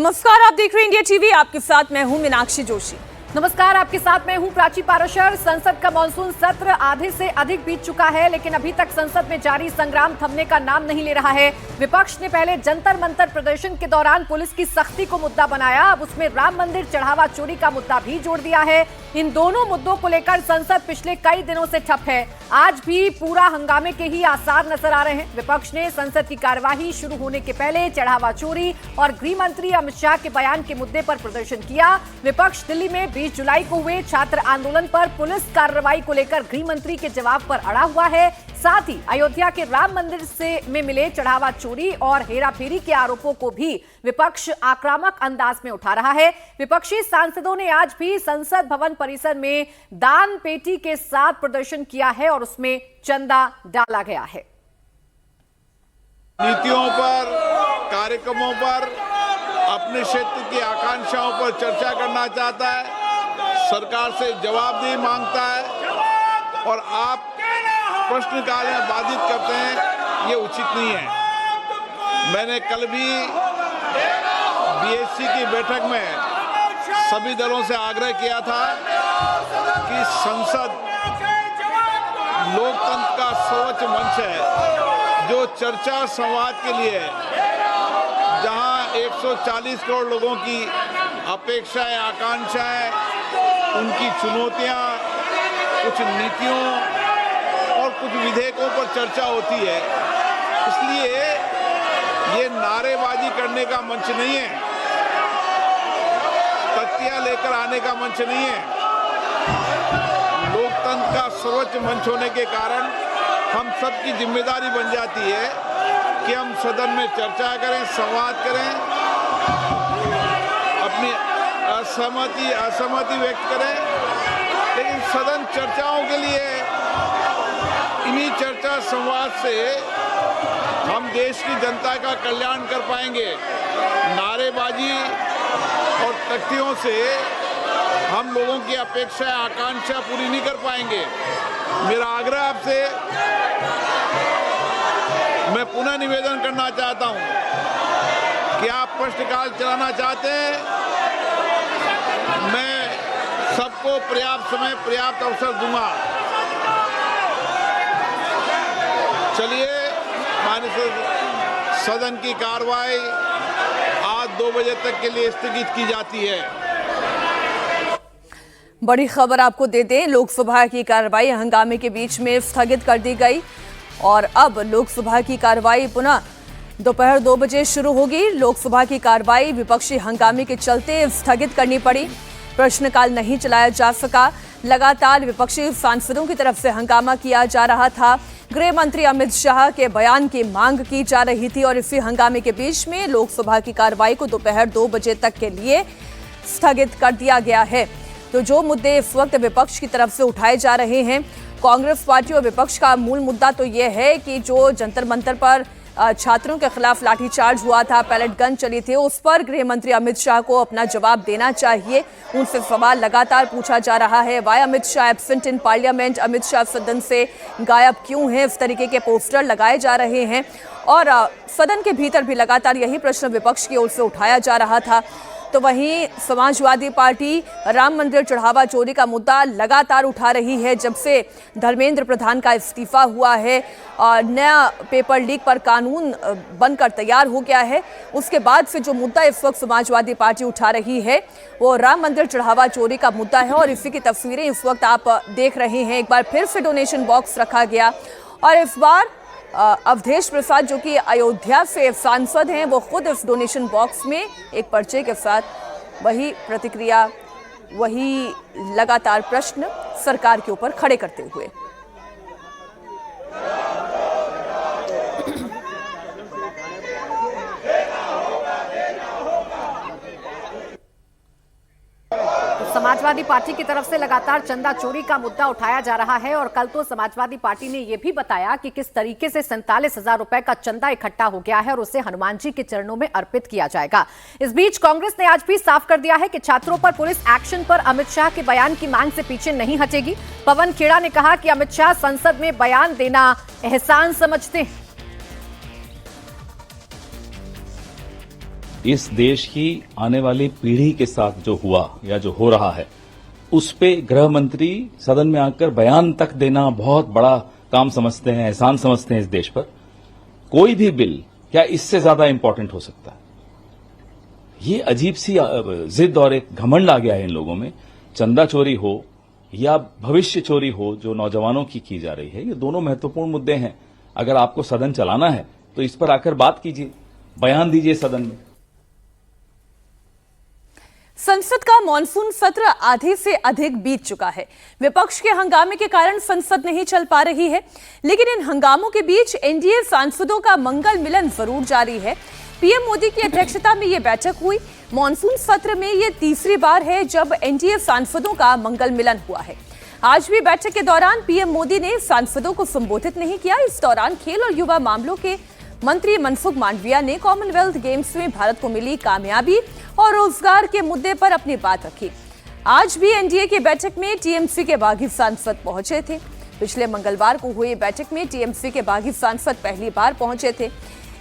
नमस्कार, आप देख रहे हैं इंडिया टीवी। आपके साथ मैं हूं मीनाक्षी जोशी। नमस्कार, आपके साथ मैं हूं प्राची पाराशर। संसद का मॉनसून सत्र आधे से अधिक बीत चुका है, लेकिन अभी तक संसद में जारी संग्राम थमने का नाम नहीं ले रहा है। विपक्ष ने पहले जंतर मंतर प्रदर्शन के दौरान पुलिस की सख्ती को मुद्दा बनाया, अब उसमें राम मंदिर चढ़ावा चोरी का मुद्दा भी जोड़ दिया है। इन दोनों मुद्दों को लेकर संसद पिछले कई दिनों से ठप है। आज भी पूरा हंगामे के ही आसार नजर आ रहे हैं। विपक्ष ने संसद की कार्यवाही शुरू होने के पहले चढ़ावा चोरी और गृह मंत्री अमित शाह के बयान के मुद्दे पर प्रदर्शन किया। विपक्ष दिल्ली में 20 जुलाई को हुए छात्र आंदोलन पर पुलिस कार्रवाई को लेकर गृह मंत्री के जवाब पर अड़ा हुआ है। साथ ही अयोध्या के राम मंदिर में मिले चढ़ावा चोरी और हेराफेरी के आरोपों को भी विपक्ष आक्रामक अंदाज में उठा रहा है। विपक्षी सांसदों ने आज भी संसद भवन परिसर में दान पेटी के साथ प्रदर्शन किया है और उसमें चंदा डाला गया है। नीतियों पर, कार्यक्रमों पर, अपने क्षेत्र की आकांक्षाओं पर चर्चा करना चाहता है, सरकार से जवाबदेही मांगता है और आप प्रश्नकाल में बाधित करते हैं, ये उचित नहीं है। मैंने कल भी बीएससी की बैठक में सभी दलों से आग्रह किया था कि संसद लोकतंत्र का सर्वोच्च मंच है, जो चर्चा संवाद के लिए, जहां 140 करोड़ लोगों की अपेक्षाएं, आकांक्षाएं, उनकी चुनौतियां, कुछ नीतियों और कुछ विधेयकों पर चर्चा होती है। इसलिए ये नारेबाजी करने का मंच नहीं है, तथ्य लेकर आने का मंच नहीं है। लोकतंत्र का सर्वोच्च मंच होने के कारण हम सबकी जिम्मेदारी बन जाती है कि हम सदन में चर्चा करें, संवाद करें, अपनी असहमति व्यक्त करें, लेकिन सदन चर्चाओं के लिए, इन्हीं चर्चा संवाद से हम देश की जनता का कल्याण कर पाएंगे। नारेबाजी और तथ्यों से हम लोगों की अपेक्षा, आकांक्षा पूरी नहीं कर पाएंगे। मेरा आग्रह आपसे, मैं पुनः निवेदन करना चाहता हूं कि आप प्रश्नकाल चलाना चाहते हैं, मैं सबको पर्याप्त समय, पर्याप्त अवसर दूंगा। चलिए, माननीय सदन की कार्रवाई आज 2 बजे तक के लिए स्थगित की जाती है। बड़ी खबर आपको दे दें, लोकसभा की कार्रवाई हंगामे के बीच में स्थगित कर दी गई और अब लोकसभा की कार्रवाई पुनः दोपहर 2 बजे शुरू होगी। लोकसभा की कार्रवाई विपक्षी हंगामे के चलते स्थगित करनी पड़ी, प्रश्नकाल नहीं चलाया जा सका। लगातार विपक्षी सांसदों की तरफ से हंगामा किया जा रहा था, गृह मंत्री अमित शाह के बयान की मांग की जा रही थी और इसी हंगामे के बीच में लोकसभा की कार्रवाई को दोपहर 2 बजे तक के लिए स्थगित कर दिया गया है। तो जो मुद्दे इस वक्त विपक्ष की तरफ से उठाए जा रहे हैं, कांग्रेस पार्टी और विपक्ष का मूल मुद्दा तो ये है कि जो जंतर मंतर पर छात्रों के खिलाफ लाठीचार्ज हुआ था, पैलेट गन चली थी, उस पर गृह मंत्री अमित शाह को अपना जवाब देना चाहिए। उनसे सवाल लगातार पूछा जा रहा है। Why Amit Shah absent in parliament, Amit Shah सदन से गायब क्यों हैं, इस तरीके के पोस्टर लगाए जा रहे हैं और सदन के भीतर भी लगातार यही प्रश्न विपक्ष की ओर से उठाया जा रहा था। तो वहीं समाजवादी पार्टी राम मंदिर चढ़ावा चोरी का मुद्दा लगातार उठा रही है। जब से धर्मेंद्र प्रधान का इस्तीफा हुआ है और नया पेपर लीक पर कानून बनकर तैयार हो गया है, उसके बाद से जो मुद्दा इस वक्त समाजवादी पार्टी उठा रही है वो राम मंदिर चढ़ावा चोरी का मुद्दा है और इसी की तस्वीरें इस वक्त आप देख रहे हैं। एक बार फिर से डोनेशन बॉक्स रखा गया और इस बार अवधेश प्रसाद जो कि अयोध्या से सांसद हैं, वो खुद इस डोनेशन बॉक्स में एक पर्चे के साथ वही प्रतिक्रिया, वही लगातार प्रश्न सरकार के ऊपर खड़े करते हुए। समाजवादी पार्टी की तरफ से लगातार चंदा चोरी का मुद्दा उठाया जा रहा है और कल तो समाजवादी पार्टी ने यह भी बताया कि किस तरीके से 47,000 रुपए का चंदा इकट्ठा हो गया है और उसे हनुमान जी के चरणों में अर्पित किया जाएगा। इस बीच कांग्रेस ने आज भी साफ कर दिया है कि छात्रों पर पुलिस एक्शन पर अमित शाह के बयान की मांग से पीछे नहीं हटेगी। पवन खेड़ा ने कहा कि अमित शाह संसद में बयान देना एहसान समझते हैं। इस देश की आने वाली पीढ़ी के साथ जो हुआ या जो हो रहा है, उस पे गृह मंत्री सदन में आकर बयान तक देना बहुत बड़ा काम समझते हैं, एहसान समझते हैं इस देश पर। कोई भी बिल क्या इससे ज्यादा इंपॉर्टेंट हो सकता है? ये अजीब सी जिद और एक घमंड आ गया है इन लोगों में। चंदा चोरी हो या भविष्य चोरी हो जो नौजवानों की जा रही है, ये दोनों महत्वपूर्ण मुद्दे हैं। अगर आपको सदन चलाना है तो इस पर आकर बात कीजिए, बयान दीजिए सदन में। संसद का मॉनसून सत्र आधे से अधिक बीत चुका है। विपक्ष के हंगामे के कारण संसद नहीं चल पा रही है, लेकिन इन हंगामों के बीच एनडीए सांसदों का मंगल मिलन जरूर जारी है। पीएम मोदी की अध्यक्षता में यह बैठक हुई। मॉनसून सत्र में यह तीसरी बार है जब एनडीए सांसदों का मंगल मिलन हुआ है। आज भी बैठक के दौरान पीएम मोदी ने सांसदों को संबोधित नहीं किया। इस दौरान खेल और युवा मामलों के मंत्री मनसुख मांडविया ने कॉमनवेल्थ गेम्स में भारत को मिली कामयाबी और रोजगार के मुद्दे पर अपनी बात रखी। आज भी एनडीए की बैठक में टीएमसी के बागी सांसद पहुंचे थे। पिछले मंगलवार को हुई बैठक में टीएमसी के बागी सांसद पहली बार पहुंचे थे।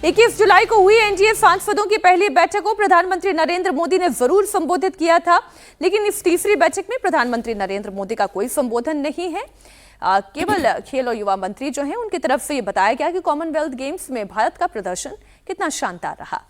21 जुलाई को हुई एनडीए सांसदों की पहली बैठक को प्रधानमंत्री नरेंद्र मोदी ने जरूर संबोधित किया था, लेकिन इस तीसरी बैठक में प्रधानमंत्री नरेंद्र मोदी का कोई संबोधन नहीं है। केवल खेल और युवा मंत्री जो हैं उनकी तरफ से ये बताया गया कि कॉमनवेल्थ गेम्स में भारत का प्रदर्शन कितना शानदार रहा।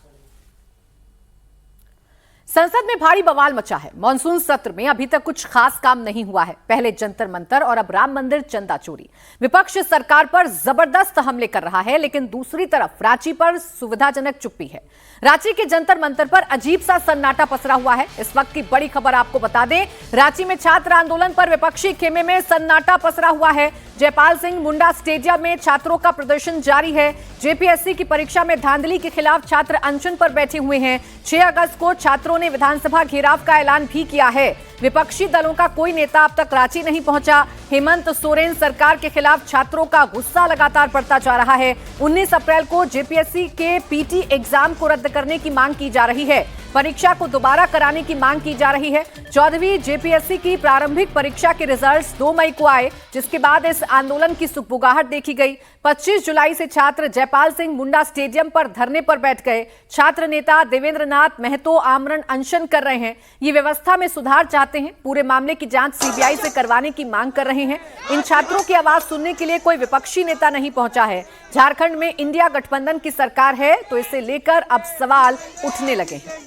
संसद में भारी बवाल मचा है। मॉनसून सत्र में अभी तक कुछ खास काम नहीं हुआ है। पहले जंतर मंतर और अब राम मंदिर चंदा चोरी। विपक्ष सरकार पर जबरदस्त हमले कर रहा है, लेकिन दूसरी तरफ रांची पर सुविधाजनक चुप्पी है। रांची के जंतर मंतर पर अजीब सा सन्नाटा पसरा हुआ है। इस वक्त की बड़ी खबर आपको बता दें, रांची में छात्र आंदोलन पर विपक्षी खेमे में सन्नाटा पसरा हुआ है। जयपाल सिंह मुंडा स्टेडियम में छात्रों का प्रदर्शन जारी है। जेपीएससी की परीक्षा में धांधली के खिलाफ छात्र अनशन पर बैठे हुए हैं। 6 अगस्त को छात्रों ने विधानसभा घेराव का ऐलान भी किया है। विपक्षी दलों का कोई नेता अब तक रांची नहीं पहुंचा। हेमंत सोरेन सरकार के खिलाफ छात्रों का गुस्सा लगातार बढ़ता जा रहा है। 19 अप्रैल को जेपीएससी के पीटी एग्जाम को रद्द करने की मांग की जा रही है। परीक्षा को दोबारा कराने की मांग की जा रही है। 14वीं जेपीएससी की प्रारंभिक परीक्षा के रिजल्ट्स 2 मई को आए, जिसके बाद इस आंदोलन की सुगबुगाहट देखी गई। 25 जुलाई से छात्र जयपाल सिंह मुंडा स्टेडियम पर धरने पर बैठ गए। छात्र नेता देवेंद्र नाथ महतो आमरण अनशन कर रहे हैं। ये व्यवस्था में सुधार चाहते हैं। पूरे मामले की जांच सीबीआई से करवाने की मांग कर रहे हैं। इन छात्रों की आवाज सुनने के लिए कोई विपक्षी नेता नहीं पहुंचा है। झारखंड में इंडिया गठबंधन की सरकार है, तो इसे लेकर अब सवाल उठने लगे हैं।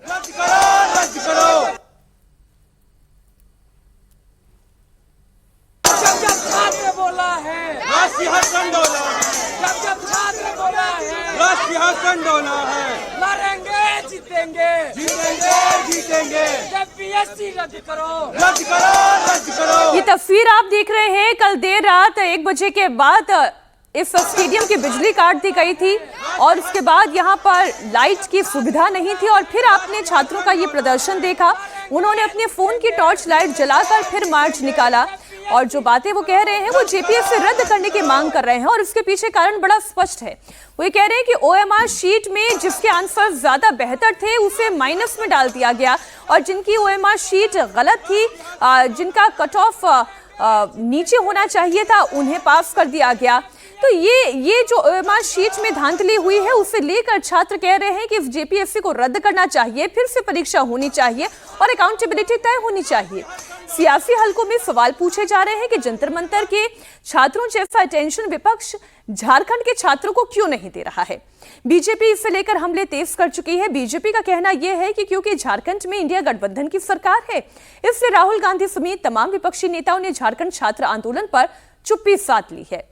रद्द करो, रद्द करो। जब छात्र बोला है, राष्ट्रीय डोला है। जब छात्र बोला है, राष्ट्रीय डोला है। लड़ेंगे, जीतेंगे, जीतेंगे, जीतेंगे। जेपीएससी रद्द करो, रद्द करो, रद्द करो। ये तस्वीर आप देख रहे हैं, कल देर रात 1 बजे के बाद इस स्टेडियम की बिजली काट दी गई थी और उसके बाद यहाँ पर लाइट की सुविधा नहीं थी। और फिर आपने छात्रों का ये प्रदर्शन देखा। उन्होंने अपने फोन की टॉर्च लाइट जलाकर फिर मार्च निकाला और जो बातें वो कह रहे हैं वो जेपीएससी रद्द करने की मांग कर रहे हैं। और इसके पीछे कारण बड़ा स्पष्ट है। वो ये कह रहे हैं कि ओएमआर शीट में जिसके आंसर ज्यादा बेहतर थे उसे माइनस में डाल दिया गया और जिनकी ओएमआर शीट गलत थी, जिनका कट ऑफ नीचे होना चाहिए था, उन्हें पास कर दिया गया। तो ये जो ओएमआर शीट में धांधली हुई है उसे लेकर छात्र कह रहे हैं कि इस जेपीएससी को रद्द करना चाहिए, फिर से परीक्षा होनी चाहिए और अकाउंटेबिलिटी तय होनी चाहिए। सियासी हलकों में सवाल पूछे जा रहे हैं कि जंतर मंतर के छात्रों जैसा अटेंशन विपक्ष झारखंड के छात्रों को क्यों नहीं दे रहा है। बीजेपी इसे लेकर हमले तेज कर चुकी है। बीजेपी का कहना यह है कि क्योंकि झारखंड में इंडिया गठबंधन की सरकार है, इसलिए राहुल गांधी समेत तमाम विपक्षी नेताओं ने झारखंड छात्र आंदोलन पर चुप्पी साध ली है।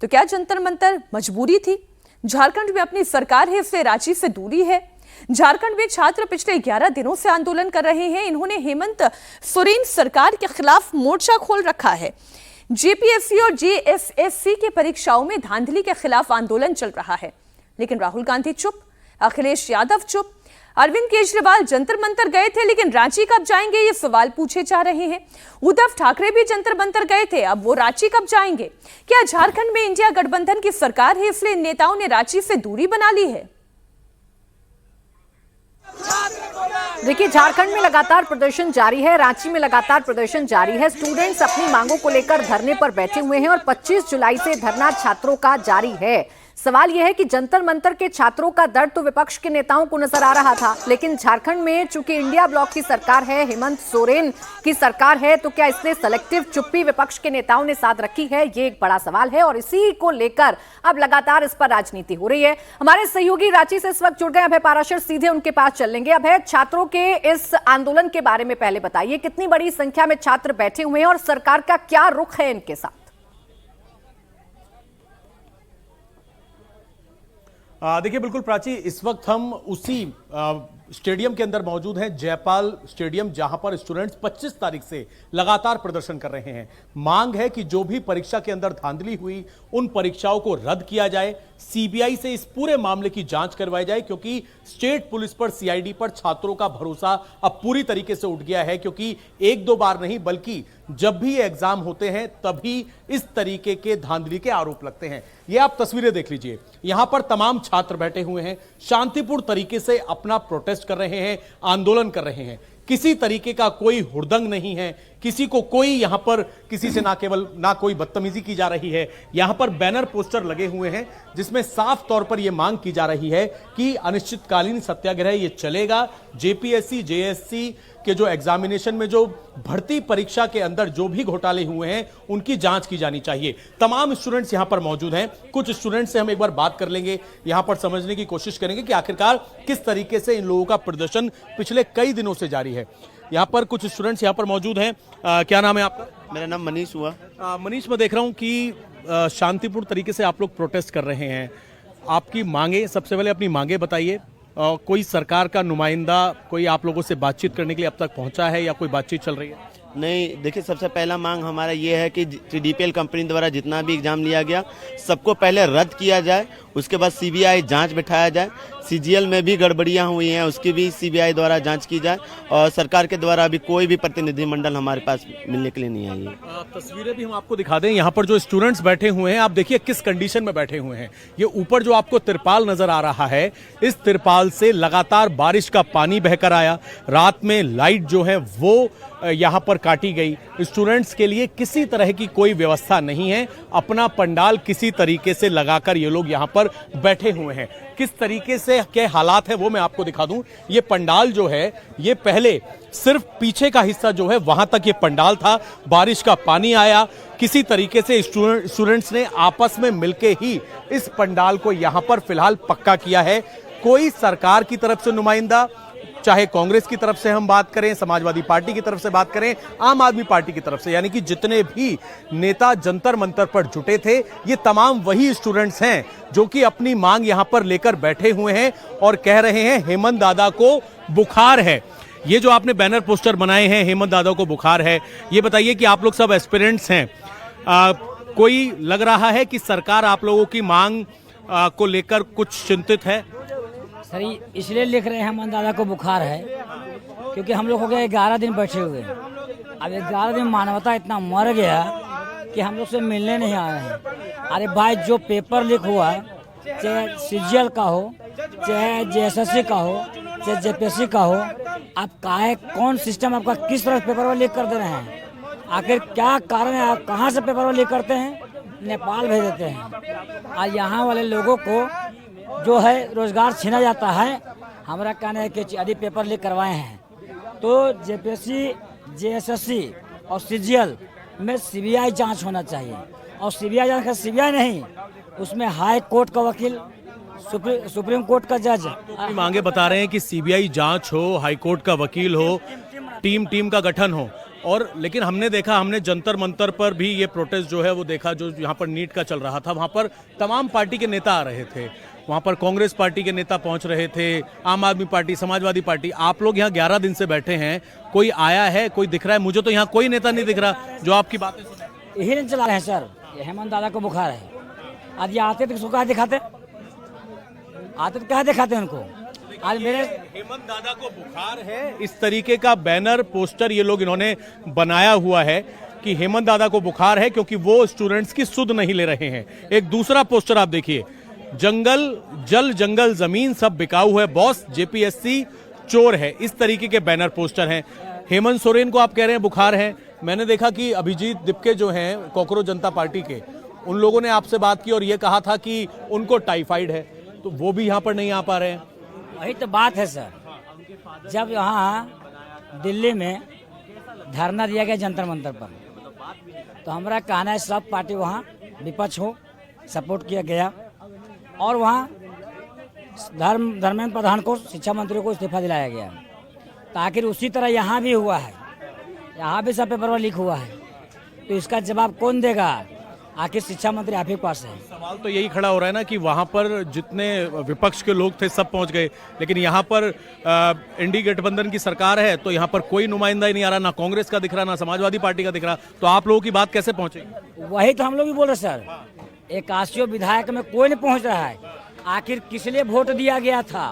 तो क्या जंतर मंतर मजबूरी थी? झारखंड में अपनी सरकार है, इसलिए रांची से दूरी है। झारखंड में छात्र पिछले 11 दिनों से आंदोलन कर रहे हैं। इन्होंने हेमंत सोरेन सरकार के खिलाफ मोर्चा खोल रखा है। जेपीएससी और जेएसएससी की परीक्षाओं में धांधली के खिलाफ आंदोलन चल रहा है, लेकिन राहुल गांधी चुप, अखिलेश यादव चुप। अरविंद केजरीवाल जंतर मंतर गए थे, लेकिन रांची कब जाएंगे ये सवाल पूछे जा रहे हैं। उद्धव ठाकरे भी जंतर मंतर गए थे, अब वो रांची कब जाएंगे? क्या झारखंड में इंडिया गठबंधन की सरकार है, इसलिए नेताओं ने रांची से दूरी बना ली है? देखिए, झारखंड में लगातार प्रदर्शन जारी है, रांची में लगातार प्रदर्शन जारी है। स्टूडेंट्स अपनी मांगों को लेकर धरने पर बैठे हुए हैं और 25 जुलाई से धरना छात्रों का जारी है। सवाल यह है कि जंतर मंतर के छात्रों का दर्द तो विपक्ष के नेताओं को नजर आ रहा था, लेकिन झारखंड में चूंकि इंडिया ब्लॉक की सरकार है, हेमंत सोरेन की सरकार है, तो क्या इसने सेलेक्टिव चुप्पी विपक्ष के नेताओं ने साध रखी है? ये एक बड़ा सवाल है और इसी को लेकर अब लगातार इस पर राजनीति हो रही है। हमारे सहयोगी रांची से इस वक्त जुड़ गए अभय पाराशर, सीधे उनके पास चलेंगे। अभय, छात्रों के इस आंदोलन के बारे में पहले बताइए, कितनी बड़ी संख्या में छात्र बैठे हुए हैं और सरकार का क्या रुख है इनके साथ? देखिए बिल्कुल प्राची, इस वक्त हम उसी स्टेडियम के अंदर मौजूद हैं, जयपाल स्टेडियम, जहां पर स्टूडेंट्स 25 तारीख से लगातार प्रदर्शन कर रहे हैं। मांग है कि जो भी परीक्षा के अंदर धांधली हुई उन परीक्षाओं को रद्द किया जाए, सीबीआई से इस पूरे मामले की जांच करवाई जाए, क्योंकि स्टेट पुलिस पर, सीआईडी पर छात्रों का भरोसा अब पूरी तरीके से उठ गया है। क्योंकि एक दो बार नहीं बल्कि जब भी ये एग्जाम होते हैं तभी इस तरीके के धांधली के आरोप लगते हैं। ये आप तस्वीरें देख लीजिए, यहां पर तमाम छात्र बैठे हुए हैं, शांतिपूर्ण तरीके से अपना प्रोटेस्ट कर रहे हैं, आंदोलन कर रहे हैं। किसी तरीके का कोई हुड़दंग नहीं है, किसी को कोई यहां पर किसी से ना कोई बदतमीजी की जा रही है। यहां पर बैनर पोस्टर लगे हुए हैं जिसमें साफ तौर पर यह मांग की जा रही है कि अनिश्चितकालीन सत्याग्रह ये चलेगा। जेपीएससी, जेएससी के जो एग्जामिनेशन में जो भर्ती परीक्षा के अंदर जो भी घोटाले हुए हैं उनकी जांच की जानी चाहिए। तमाम स्टूडेंट्स यहां पर मौजूद हैं। कुछ स्टूडेंट्स से हम एक बार बात कर लेंगे, यहां पर समझने की कोशिश करेंगे कि आखिरकार किस तरीके से इन लोगों का प्रदर्शन पिछले कई दिनों से जारी है। यहाँ पर कुछ स्टूडेंट्स यहाँ पर मौजूद हैं। क्या नाम है आपका? मेरा नाम मनीष हुआ। मनीष, मैं देख रहा हूँ कि शांतिपूर्ण तरीके से आप लोग प्रोटेस्ट कर रहे हैं। आपकी मांगे, सबसे पहले अपनी मांगे बताइए। कोई सरकार का नुमाइंदा कोई आप लोगों से बातचीत करने के लिए अब तक पहुंचा है या कोई बातचीत चल रही है? नहीं, देखिए सबसे पहला मांग हमारा ये है कि डीपीएल कंपनी द्वारा जितना भी एग्जाम लिया गया सबको पहले रद्द किया जाए, उसके बाद सीबीआई जांच बिठाया जाए। सीजीएल में भी गड़बड़ियां हुई हैं, उसकी भी सीबीआई द्वारा जांच की जाए और सरकार के द्वारा अभी कोई भी प्रतिनिधिमंडल हमारे पास मिलने के लिए नहीं आई है। तस्वीरें भी हम आपको दिखा दें। यहाँ पर जो स्टूडेंट्स बैठे हुए हैं, आप देखिए किस कंडीशन में बैठे हुए हैं। ये ऊपर जो आपको तिरपाल नजर आ रहा है, इस तिरपाल से लगातार बारिश का पानी बहकर आया। रात में लाइट जो है वो यहाँ पर काटी गई। स्टूडेंट्स के लिए किसी तरह की कोई व्यवस्था नहीं है। अपना पंडाल किसी तरीके से लगाकर ये लोग यहाँ पर बैठे हुए हैं। किस तरीके से के हालात है वो मैं आपको दिखा दूं। ये पंडाल जो है, ये पहले सिर्फ पीछे का हिस्सा जो है वहां तक ये पंडाल था। बारिश का पानी आया, किसी तरीके से स्टूडेंट्स ने आपस में मिलके ही इस पंडाल को यहां पर फिलहाल पक्का किया है। कोई सरकार की तरफ से नुमाइंदा, चाहे कांग्रेस की तरफ से हम बात करें, समाजवादी पार्टी की तरफ से बात करें, आम आदमी पार्टी की तरफ से, यानी कि जितने भी नेता जंतर मंतर पर जुटे थे, ये तमाम वही स्टूडेंट्स हैं जो कि अपनी मांग यहां पर लेकर बैठे हुए हैं और कह रहे हैं हेमंत दादा को बुखार है। ये जो आपने बैनर पोस्टर बनाए हैं, हेमंत दादा को बुखार है, ये बताइए कि आप लोग सब एस्पिरेंट्स हैं, कोई लग रहा है कि सरकार आप लोगों की मांग को लेकर कुछ चिंतित है? सर इसलिए लिख रहे हैं हेमंत दादा को बुखार है क्योंकि हम लोग हो गए 11 दिन बैठे हुए। अब 11 दिन मानवता इतना मर गया कि हम लोग से मिलने नहीं आ रहे हैं। अरे भाई, जो पेपर लीक हुआ, चाहे सीजीएल का हो, चाहे जेएसएससी का हो, चाहे जेपीएससी का हो, आप काहे कौन सिस्टम आपका किस तरह पेपर लीक कर दे रहे हैं? आखिर क्या कारण है? आप कहाँ से पेपर लीक करते हैं? नेपाल भेज देते हैं और यहाँ वाले लोगों को जो है रोजगार छीना जाता है। हमारा कहना है कि यदि पेपर लीक करवाए हैं तो जेपीएससी, जेएसएससी और सीजीएल में सीबीआई जांच होना चाहिए। और सीबीआई जांच का सीबीआई नहीं, उसमें हाई कोर्ट का वकील, सुप्रीम कोर्ट का जज तो मांगे बता रहे हैं कि सीबीआई जांच हो, हाई कोर्ट का वकील हो, टीम का गठन हो। और लेकिन हमने जंतर मंतर पर भी ये प्रोटेस्ट जो है वो देखा, जो यहाँ पर नीट का चल रहा था, वहाँ पर तमाम पार्टी के नेता आ रहे थे। वहाँ पर कांग्रेस पार्टी के नेता पहुँच रहे थे, आम आदमी पार्टी, समाजवादी पार्टी। आप लोग यहाँ 11 दिन से बैठे हैं, कोई आया है, कोई दिख रहा है? मुझे तो यहाँ कोई नेता नहीं दिख रहा जो आपकी बातें सुने। यही नहीं चला रहे हैं सर, हेमंत दादा को बुखार है। आज ये आते तो कहा दिखाते, आते तो कहा दिखाते उनको। आज मेरे हेमंत दादा को बुखार है, इस तरीके का बैनर पोस्टर ये लोग इन्होंने बनाया हुआ है कि हेमंत दादा को बुखार है क्योंकि वो स्टूडेंट्स की सुध नहीं ले रहे हैं। एक दूसरा पोस्टर आप देखिए, जंगल जमीन सब बिकाऊ है बॉस, जेपीएससी चोर है। इस तरीके के बैनर पोस्टर हैं। हेमंत सोरेन को आप कह रहे हैं बुखार है। मैंने देखा कि अभिजीत दिपके जो हैं कॉकरोच जनता पार्टी के, उन लोगों ने आपसे बात की और ये कहा था कि उनको टाइफाइड है, तो वो भी यहाँ पर नहीं आ पा रहे हैं। वही तो बात है सर, जब यहाँ दिल्ली में धरना दिया गया जंतर मंतर पर, तो हमारा कहना है सब पार्टी वहाँ विपक्ष हो, सपोर्ट किया गया और वहाँ धर्मेंद्र प्रधान को, शिक्षा मंत्री को इस्तीफा दिलाया गया। तो आखिर उसी तरह यहाँ भी हुआ है, यहाँ भी सब पेपर लीक हुआ है, तो इसका जवाब कौन देगा? आखिर शिक्षा मंत्री आप ही के पास है। सवाल तो यही खड़ा हो रहा है ना कि वहां पर जितने विपक्ष के लोग थे सब पहुंच गए, लेकिन यहाँ पर एनडीए गठबंधन की सरकार है, तो यहाँ पर कोई नुमाइंदा ही नहीं आ रहा, ना कांग्रेस का दिख रहा, ना समाजवादी पार्टी का दिख रहा, तो आप लोगों की बात कैसे पहुंचेगी? वही तो हम लोग भी बोल रहे सर, 81 विधायक में कोई नहीं पहुंच रहा है। आखिर किस लिए वोट दिया गया था?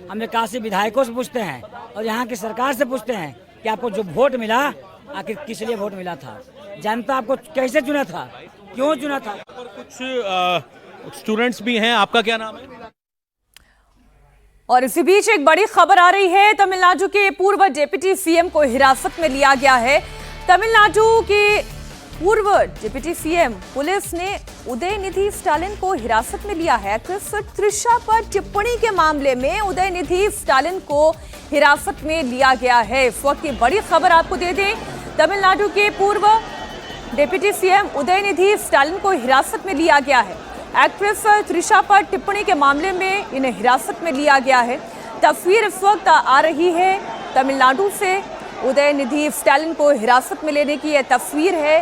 हम 81 विधायकों से पूछते हैं और यहाँ की सरकार से पूछते हैं कि आपको जो वोट मिला, आखिर किस लिए वोट मिला था? जनता आपको कैसे चुना था, क्यों चुना था? कुछ स्टूडेंट्स भी हैं, आपका क्या नाम है? और इसी बीच एक बड़ी खबर आ रही है, तमिलनाडु के पूर्व डिप्टी सीएम को हिरासत में लिया गया है। तमिलनाडु के पूर्व डिप्टी सीएम पुलिस ने उदयनिधि स्टालिन को हिरासत में लिया है। एक्ट्रेस त्रिशा पर टिप्पणी के मामले में उदयनिधि स्टालिन को हिरासत में लिया गया है। इस वक्त की बड़ी खबर आपको दे दें, तमिलनाडु के पूर्व डिप्टी सीएम उदयनिधि स्टालिन को हिरासत में लिया गया है। एक्ट्रेस त्रिशा पर टिप्पणी के मामले में इन्हें हिरासत में लिया गया है। तस्वीर इस वक्त आ रही है तमिलनाडु से, उदयनिधि स्टालिन को हिरासत में लेने की यह तस्वीर है।